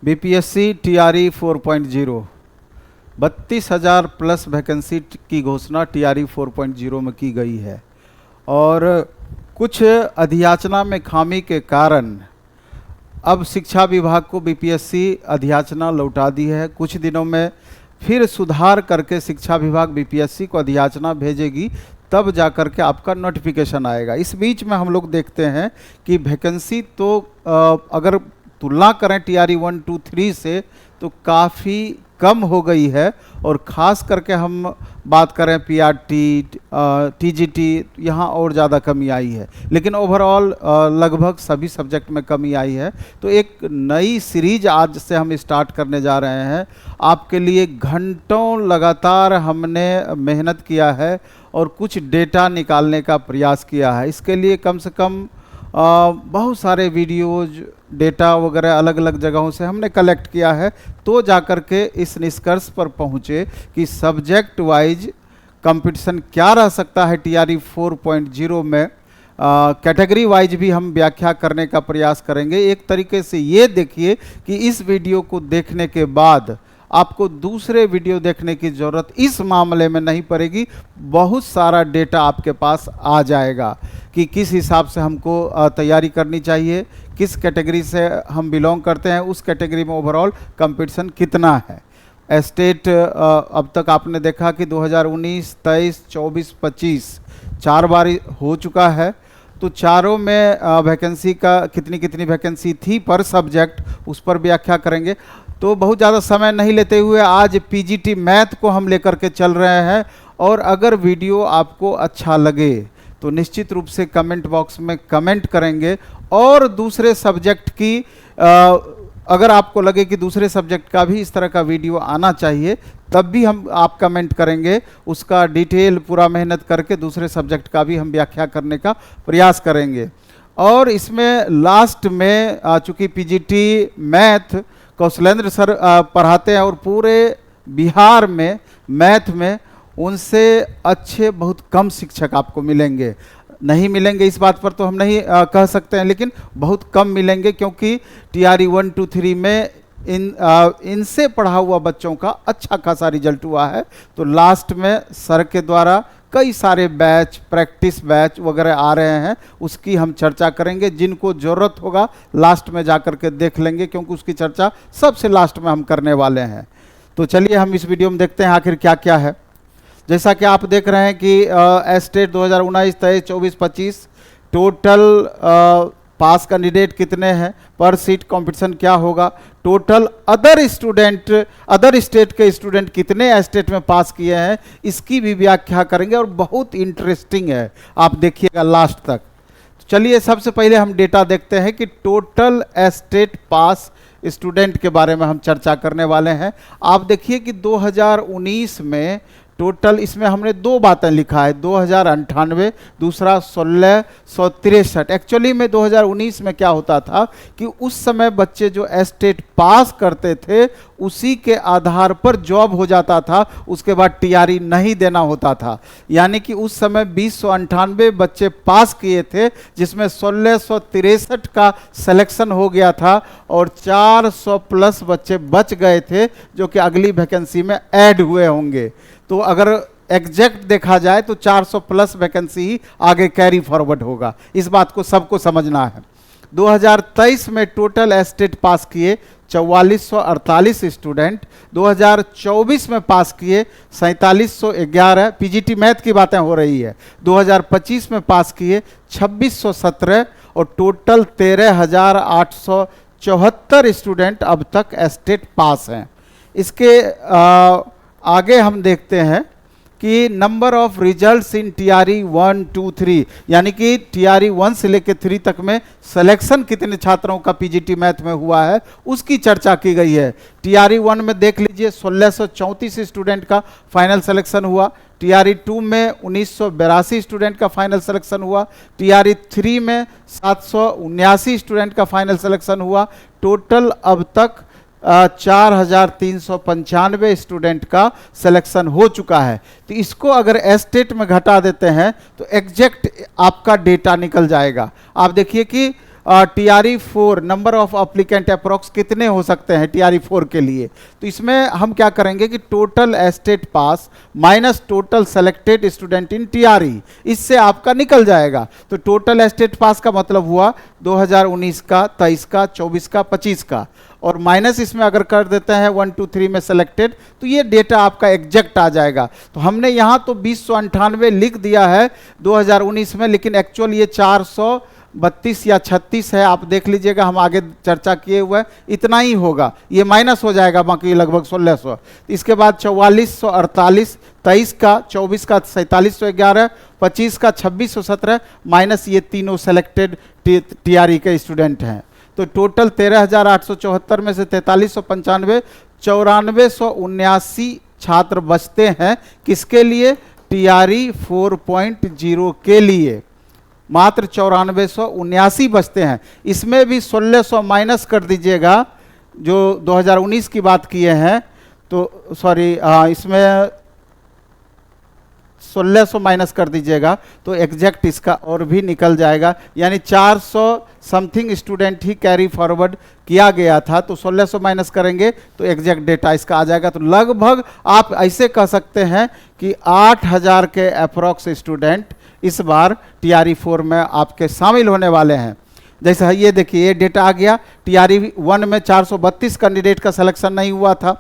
BPSC TRE 4.0 32,000 plus vacancy की घोषणा TRE 4.0 में की गई है और कुछ अधियाचना में खामी के कारण अब शिक्षा विभाग को बीपीएससी अधियाचना लौटा दी है। कुछ दिनों में फिर सुधार करके शिक्षा विभाग बीपीएससी को अधियाचना भेजेगी, तब जाकर के आपका नोटिफिकेशन आएगा। इस बीच में हम लोग देखते हैं कि वैकेंसी तो अगर तुलना करें टीआरई 1, 2, 3 से तो काफ़ी कम हो गई है और ख़ास करके हम बात करें पीआरटी, टीजीटी, यहाँ और ज़्यादा कमी आई है, लेकिन ओवरऑल लगभग सभी सब्जेक्ट में कमी आई है। तो एक नई सीरीज आज से हम स्टार्ट करने जा रहे हैं। आपके लिए घंटों लगातार हमने मेहनत किया है और कुछ डेटा निकालने का प्रयास किया है। इसके लिए कम से कम बहुत सारे वीडियोज, डेटा वगैरह अलग अलग जगहों से हमने कलेक्ट किया है, तो जाकर के इस निष्कर्ष पर पहुँचे कि सब्जेक्ट वाइज कंपटीशन क्या रह सकता है टीआरई 4.0 में। कैटेगरी वाइज भी हम व्याख्या करने का प्रयास करेंगे। एक तरीके से ये देखिए कि इस वीडियो को देखने के बाद आपको दूसरे वीडियो देखने की ज़रूरत इस मामले में नहीं पड़ेगी। बहुत सारा डेटा आपके पास आ जाएगा कि किस हिसाब से हमको तैयारी करनी चाहिए, किस कैटेगरी से हम बिलोंग करते हैं, उस कैटेगरी में ओवरऑल कंपटीशन कितना है। स्टेट अब तक आपने देखा कि 2019, 23, 24, 25 4 बार हो चुका है। तो चारों में वैकेंसी का कितनी वैकेंसी थी पर सब्जेक्ट, उस पर व्याख्या करेंगे। तो बहुत ज़्यादा समय नहीं लेते हुए आज पीजीटी मैथ को हम लेकर के चल रहे हैं। और अगर वीडियो आपको अच्छा लगे तो निश्चित रूप से कमेंट बॉक्स में कमेंट करेंगे और दूसरे सब्जेक्ट की अगर आपको लगे कि दूसरे सब्जेक्ट का भी इस तरह का वीडियो आना चाहिए, तब भी आप कमेंट करेंगे, उसका डिटेल पूरा मेहनत करके दूसरे सब्जेक्ट का भी हम व्याख्या करने का प्रयास करेंगे। और इसमें लास्ट में चूँकि पीजीटी मैथ कौशलेंद्र सर पढ़ाते हैं और पूरे बिहार में मैथ में उनसे अच्छे बहुत कम शिक्षक आपको मिलेंगे। नहीं मिलेंगे इस बात पर तो हम नहीं कह सकते हैं, लेकिन बहुत कम मिलेंगे, क्योंकि टीआरई 1, 2, 3 में इनसे पढ़ा हुआ बच्चों का अच्छा खासा रिजल्ट हुआ है। तो लास्ट में सर के द्वारा कई सारे बैच, प्रैक्टिस बैच वगैरह आ रहे हैं, उसकी हम चर्चा करेंगे। जिनको ज़रूरत होगा लास्ट में जाकर के देख लेंगे, क्योंकि उसकी चर्चा सबसे लास्ट में हम करने वाले हैं। तो चलिए हम इस वीडियो में देखते हैं आखिर क्या क्या है। जैसा कि आप देख रहे हैं कि स्टेट 2019, 23, 24, 25 टोटल पास कैंडिडेट कितने हैं, पर सीट कंपटीशन क्या होगा, टोटल अदर स्टेट के स्टूडेंट कितने स्टेट में पास किए हैं, इसकी भी व्याख्या करेंगे और बहुत इंटरेस्टिंग है, आप देखिएगा लास्ट तक। तो चलिए सबसे पहले हम डेटा देखते हैं कि टोटल स्टेट पास स्टूडेंट के बारे में हम चर्चा करने वाले हैं। आप देखिए कि 2019 में टोटल, इसमें हमने दो बातें लिखा है, 2098, दूसरा 1663। एक्चुअली में 2019 में क्या होता था कि उस समय बच्चे जो स्टेट पास करते थे उसी के आधार पर जॉब हो जाता था, उसके बाद टीआरई नहीं देना होता था। यानी कि उस समय 2098 बच्चे पास किए थे, जिसमें 1663 का सिलेक्शन हो गया था और 400 प्लस बच्चे बच गए थे जो कि अगली वैकेंसी में ऐड हुए होंगे। तो अगर एग्जैक्ट देखा जाए तो 400 प्लस वैकेंसी ही आगे कैरी फॉरवर्ड होगा। इस बात को सबको समझना है। 2023 में टोटल स्टेट पास किए 4448 स्टूडेंट, 2024 में पास किए 4711, पीजीटी मैथ की बातें हो रही है। 2025 में पास किए 2617 और टोटल 13,874 स्टूडेंट अब तक स्टेट पास हैं। इसके आगे हम देखते हैं कि number of results in TRE 1, 2, 3, यानी कि टीआरई 1 से लेकर 3 तक में सिलेक्शन कितने छात्रों का पीजीटी मैथ में हुआ है, उसकी चर्चा की गई है। टीआरई 1 में देख लीजिए 1634 स्टूडेंट का फाइनल सिलेक्शन हुआ, टीआरई 2 में 1982 स्टूडेंट का फाइनल सिलेक्शन हुआ, टीआरई 3 में 779 स्टूडेंट का फाइनल सिलेक्शन हुआ। टोटल अब तक 4,395 स्टूडेंट का सिलेक्शन हो चुका है। तो इसको अगर स्टेट में घटा देते हैं तो एग्जैक्ट आपका डेटा निकल जाएगा। आप देखिए कि TRE4 number of applicant approx कितने हो सकते हैं TRE4 के लिए। तो इसमें हम क्या करेंगे कि total estate pass minus total selected student in TRE, इससे आपका निकल जाएगा। तो टोटल एस्टेट पास का मतलब हुआ 2019 का, 23 का, 24 का, 25 का, और माइनस इसमें अगर कर देते हैं 1 2 3 में सेलेक्टेड, तो ये डेटा आपका एग्जैक्ट आ जाएगा। तो हमने यहाँ तो 2098 लिख दिया है 2019 में, लेकिन एक्चुअल ये 432 या 36 है, आप देख लीजिएगा, हम आगे चर्चा किए हुए हैं, इतना ही होगा, ये माइनस हो जाएगा, बाकी लगभग 1600। इसके बाद 4448, 23 का, 24 का 4711, 25 का 2617, माइनस ये तीनों सेलेक्टेड TRE के स्टूडेंट हैं। तो टोटल 13,874 में से 4395, 9479 छात्र बचते हैं किसके लिए? TRE 4.0 के लिए मात्र 9479 बचते हैं। इसमें भी 1600 माइनस कर दीजिएगा, जो 2019 की बात किए हैं, तो सॉरी इसमें 1600 माइनस कर दीजिएगा तो एग्जैक्ट इसका और भी निकल जाएगा, यानी 400 समथिंग स्टूडेंट ही कैरी फॉरवर्ड किया गया था। तो 1600 माइनस करेंगे तो एग्जैक्ट डेटा इसका आ जाएगा। तो लगभग आप ऐसे कह सकते हैं कि 8000 के अप्रॉक्स स्टूडेंट इस बार TRE4 में आपके शामिल होने वाले हैं। जैसे ये देखिए, ये डेटा आ गया। TRE1 में 432 कैंडिडेट का सिलेक्शन नहीं हुआ था,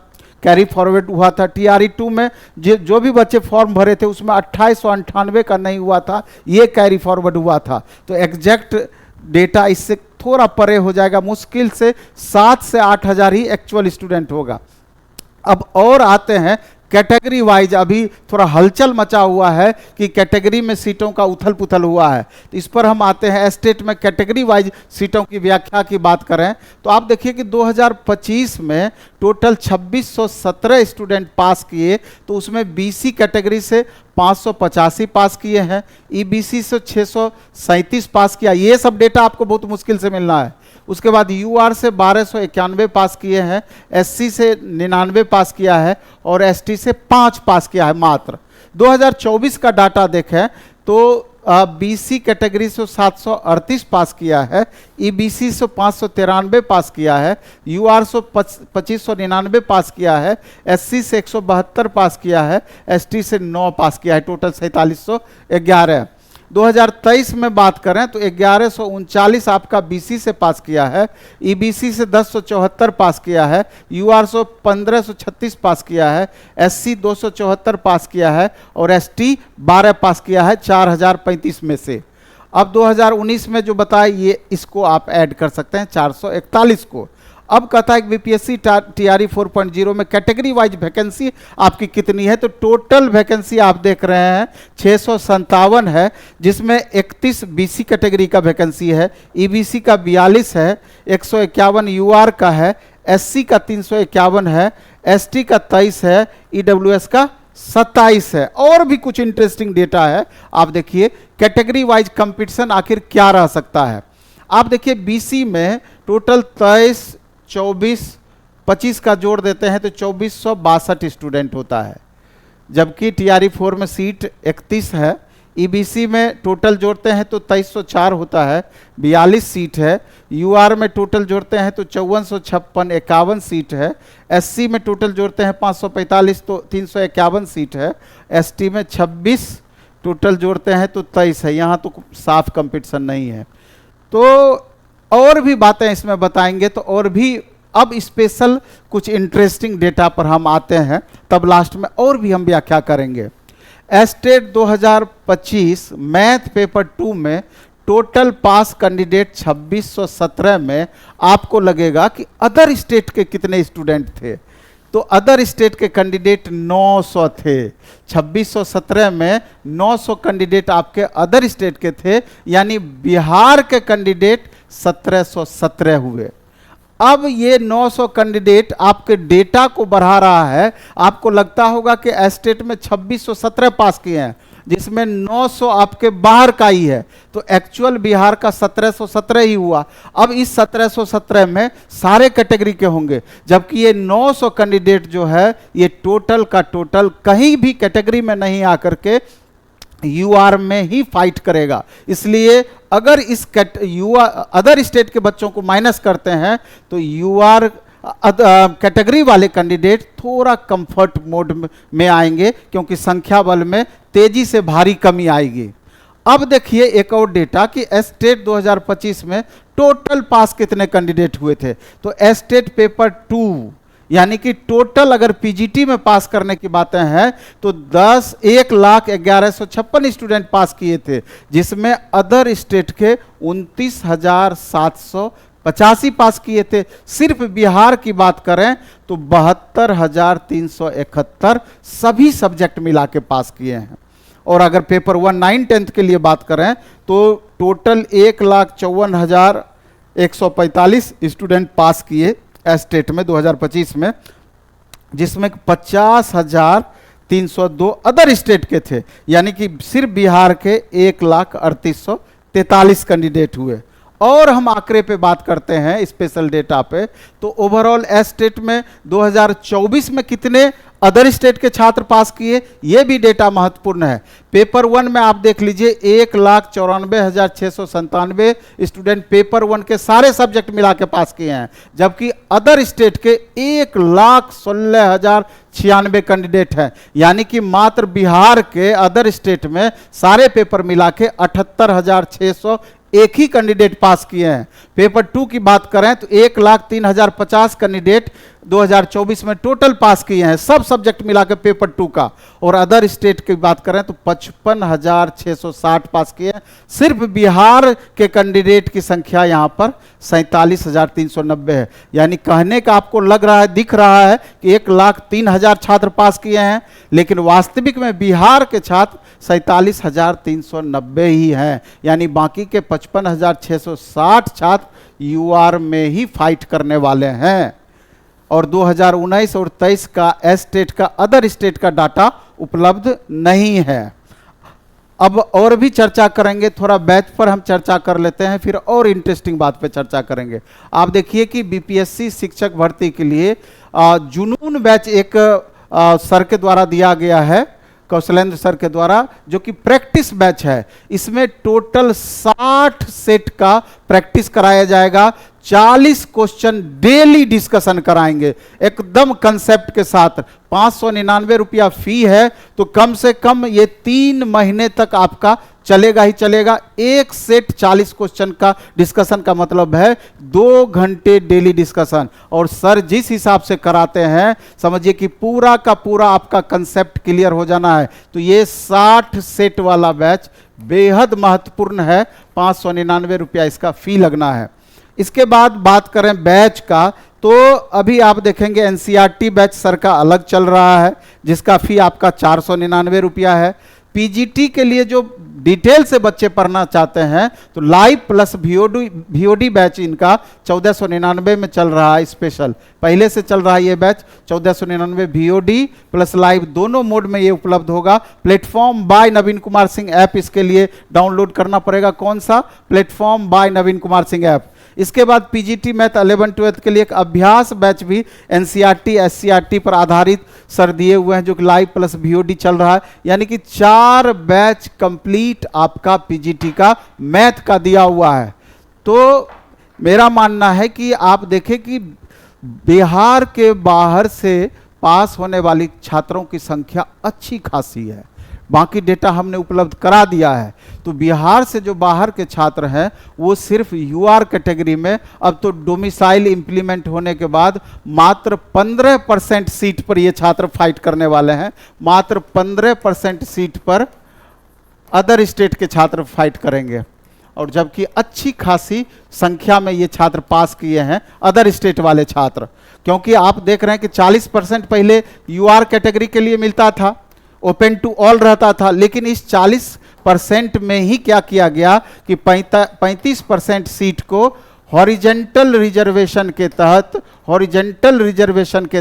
कैरी फॉरवर्ड हुआ था। TRE2 में जो भी बच्चे फॉर्म भरे थे उसमें 2898 का नहीं हुआ था, ये कैरी फॉरवर्ड हुआ था। तो एग्जैक्ट डेटा इससे थोड़ा परे हो जाएगा, मुश्किल से 7 से 8000 ही एक्चुअल स्टूडेंट होगा। अब और आते हैं कैटेगरी वाइज, अभी थोड़ा हलचल मचा हुआ है कि कैटेगरी में सीटों का उथल पुथल हुआ है, तो इस पर हम आते हैं। स्टेट में कैटेगरी वाइज सीटों की व्याख्या की बात करें तो आप देखिए कि 2025 में टोटल 2617 स्टूडेंट पास किए, तो उसमें BC कैटेगरी से 585 पास किए हैं, EBC से 637 पास किया। ये सब डेटा आपको बहुत मुश्किल से मिलना है। उसके बाद UR से 1291 पास किए हैं, SC से 99 पास किया है, और ST से 5 पास किया है मात्र। 2024 का डाटा देखें तो BC कैटेगरी से 738 पास किया है, EBC से 593 पास किया है, UR से 2599 पास किया है, SC से 172 पास किया है, ST से 9 पास किया है, टोटल 4711। 2023 में बात करें तो 1139 आपका BC से पास किया है, EBC से 1074 पास किया है, UR से 1536 पास किया है, SC 274 पास किया है, और ST 12 पास किया है 4035 में से। अब 2019 में जो बताया ये इसको आप ऐड कर सकते हैं 441 को। अब कहता है BPSC TRE 4.0 में कैटेगरी वाइज वैकेंसी आपकी कितनी है, तो टोटल वैकेंसी आप देख रहे हैं 657 है, जिसमें 31 BC कैटेगरी का वैकेंसी है, EBC का 42 है, 151 UR का है, SC का 351 है, ST का 23 है, EWS का 27 है। और भी कुछ इंटरेस्टिंग डेटा है, आप देखिए कैटेगरी वाइज कंपटीशन आखिर क्या रह सकता है। आप देखिए BC में टोटल 23 24 25 का जोड़ देते हैं तो 2462 स्टूडेंट होता है, जबकि TRE4 में सीट 31 है। EBC में टोटल जोड़ते हैं तो 2304 होता है, 42 सीट है। UR में टोटल जोड़ते हैं तो 5456 51 सीट है। SC में टोटल जोड़ते हैं 545 तो 351 सीट है। ST में 26 टोटल जोड़ते हैं तो 23 है, यहाँ तो साफ कंपटीशन नहीं है। तो और भी बातें इसमें बताएंगे, तो और भी अब स्पेशल कुछ इंटरेस्टिंग डेटा पर हम आते हैं, तब लास्ट में और भी हम व्याख्या करेंगे। स्टेट 2025 मैथ पेपर 2 में टोटल पास कैंडिडेट 2617 में आपको लगेगा कि अदर स्टेट के कितने स्टूडेंट थे, तो अदर स्टेट के कैंडिडेट 900 थे। 2617 में 900 कैंडिडेट आपके अदर स्टेट के थे, यानी बिहार के कैंडिडेट 1717 हुए। अब ये 900 कैंडिडेट आपके डेटा को बढ़ा रहा है। आपको लगता होगा कि स्टेट में 2617 पास किए हैं, जिसमें 900 आपके बाहर का ही है, तो एक्चुअल बिहार का 1717 ही हुआ। अब इस 1717 में सारे कैटेगरी के होंगे, जबकि ये 900 कैंडिडेट जो है ये टोटल का टोटल कहीं भी कैटेगरी में नहीं आकर के यूआर में ही फाइट करेगा। इसलिए अगर इस अदर स्टेट के बच्चों को माइनस करते हैं तो यूआर कैटेगरी वाले कैंडिडेट थोड़ा कंफर्ट मोड में आएंगे, क्योंकि संख्या बल में तेजी से भारी कमी आएगी। अब देखिए एक और डेटा कि एस्टेट 2025 में टोटल पास कितने कैंडिडेट हुए थे। तो एस्टेट पेपर 2 यानी कि टोटल अगर पीजीटी में पास करने की बातें हैं तो 1,11,56 स्टूडेंट पास किए थे, जिसमें अदर स्टेट के 29,785 पास किए थे। सिर्फ बिहार की बात करें तो 72,371 सभी सब्जेक्ट मिला के पास किए हैं। और अगर पेपर 1 9 10th के लिए बात करें तो टोटल 1,54,145 स्टूडेंट पास किए एस्टेट में 2025 में, जिसमें 50,302 अदर स्टेट के थे, यानी कि सिर्फ बिहार के 1,38,43 कैंडिडेट हुए। और हम आंकड़े पे बात करते हैं स्पेशल डेटा पे, तो ओवरऑल एस्टेट में 2024 में कितने अदर स्टेट के छात्र पास किए, ये भी डेटा महत्वपूर्ण है। पेपर 1 में आप देख लीजिए 1,94,697 स्टूडेंट पेपर 1 के सारे सब्जेक्ट मिला के पास किए हैं, जबकि अदर स्टेट के 1,16,096 कैंडिडेट हैं, यानी कि मात्र बिहार के अदर स्टेट में सारे पेपर मिला के 78,600 एक ही कैंडिडेट पास किए हैं। पेपर 2 की बात करें तो 1,03,050 कैंडिडेट 2024 में टोटल पास किए हैं, सब सब्जेक्ट मिला के पेपर 2 का। और अदर स्टेट की बात करें तो 55,660 पास किए हैं। सिर्फ बिहार के कैंडिडेट की संख्या यहां पर 47,390 है, यानी कहने का आपको लग रहा है, दिख रहा है कि 1,03,000 छात्र पास किए हैं, लेकिन वास्तविक में बिहार के छात्र 47,390 ही हैं, यानी बाकी के 55,660 छात्र यूआर में ही फाइट करने वाले हैं। और 2019 और 23 का एस्टेट का अदर स्टेट का डाटा उपलब्ध नहीं है। अब और भी चर्चा करेंगे, थोड़ा बैच पर हम चर्चा कर लेते हैं, फिर और इंटरेस्टिंग बात पे चर्चा करेंगे। आप देखिए कि बीपीएससी शिक्षक भर्ती के लिए जुनून बैच एक सर के द्वारा दिया गया है, कौशलेंद्र सर के द्वारा, जो कि प्रैक्टिस बैच है। इसमें टोटल 60 सेट का प्रैक्टिस कराया जाएगा, 40 क्वेश्चन डेली डिस्कशन कराएंगे एकदम कंसेप्ट के साथ। 599 रुपया फी है, तो कम से कम ये 3 महीने तक आपका चलेगा ही चलेगा। एक सेट 40 क्वेश्चन का डिस्कशन का मतलब है 2 घंटे डेली डिस्कशन। और सर जिस हिसाब से कराते हैं, समझिए कि पूरा का पूरा आपका कंसेप्ट क्लियर हो जाना है। तो ये 60 सेट वाला बैच बेहद महत्वपूर्ण है, 599 रुपया इसका फी लगना है। इसके बाद बात करें बैच का, तो अभी आप देखेंगे एनसीईआरटी बैच सर का अलग चल रहा है, जिसका फी आपका 499 रुपया है। पीजीटी के लिए जो डिटेल से बच्चे पढ़ना चाहते हैं तो लाइव प्लस वीओडी बैच इनका 1499 में चल रहा है स्पेशल, पहले से चल रहा है ये बैच 1499। वीओडी प्लस लाइव दोनों मोड में ये उपलब्ध होगा। प्लेटफॉर्म बाय नवीन कुमार सिंह ऐप इसके लिए डाउनलोड करना पड़ेगा। कौन सा? प्लेटफॉर्म बाय नवीन कुमार सिंह ऐप। इसके बाद पीजीटी मैथ 11 12 के लिए एक अभ्यास बैच भी एनसीईआरटी एससीईआरटी पर आधारित सर दिए हुए हैं, जो कि लाइव प्लस वीओडी चल रहा है, यानी कि 4 बैच कंप्लीट आपका पीजीटी का मैथ का दिया हुआ है। तो मेरा मानना है कि आप देखें कि बिहार के बाहर से पास होने वाली छात्रों की संख्या अच्छी खासी है। बाकी डेटा हमने उपलब्ध करा दिया है। तो बिहार से जो बाहर के छात्र हैं वो सिर्फ यूआर कैटेगरी में, अब तो डोमिसाइल इंप्लीमेंट होने के बाद मात्र 15% सीट पर ये छात्र फाइट करने वाले हैं। मात्र 15% सीट पर अदर स्टेट के छात्र फाइट करेंगे, और जबकि अच्छी खासी संख्या में ये छात्र पास किए हैं अदर स्टेट वाले छात्र। क्योंकि आप देख रहे हैं कि 40% पहले यूआर कैटेगरी के लिए मिलता था, ओपन टू ऑल रहता था, लेकिन इस 40% में ही क्या किया गया कि 35% सीट को हॉरिजेंटल रिजर्वेशन के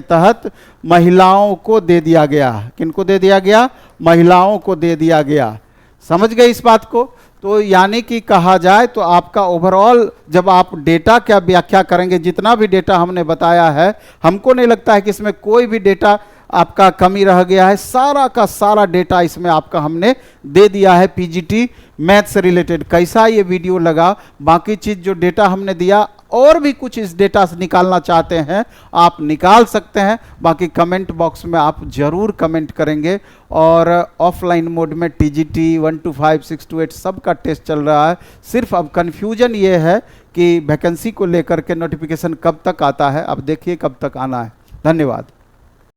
तहत महिलाओं को दे दिया गया। किनको दे दिया गया? महिलाओं को दे दिया गया। समझ गए इस बात को? तो यानी कि कहा जाए तो आपका ओवरऑल जब आप डेटा क्या व्याख्या करेंगे, जितना भी डेटा हमने बताया है, हमको नहीं लगता है कि इसमें कोई भी डेटा आपका कमी रह गया है, सारा का सारा डेटा इसमें आपका हमने दे दिया है। पीजीटी मैथ से रिलेटेड कैसा ये वीडियो लगा, बाकी चीज़ जो डेटा हमने दिया, और भी कुछ इस डेटा से निकालना चाहते हैं आप निकाल सकते हैं। बाकी कमेंट बॉक्स में आप जरूर कमेंट करेंगे। और ऑफलाइन मोड में टीजीटी 1 to 5, 6 to 8 सब का टेस्ट चल रहा है। सिर्फ अब कन्फ्यूजन ये है कि वैकेंसी को लेकर के नोटिफिकेशन कब तक आता है, अब देखिए कब तक आना है। धन्यवाद।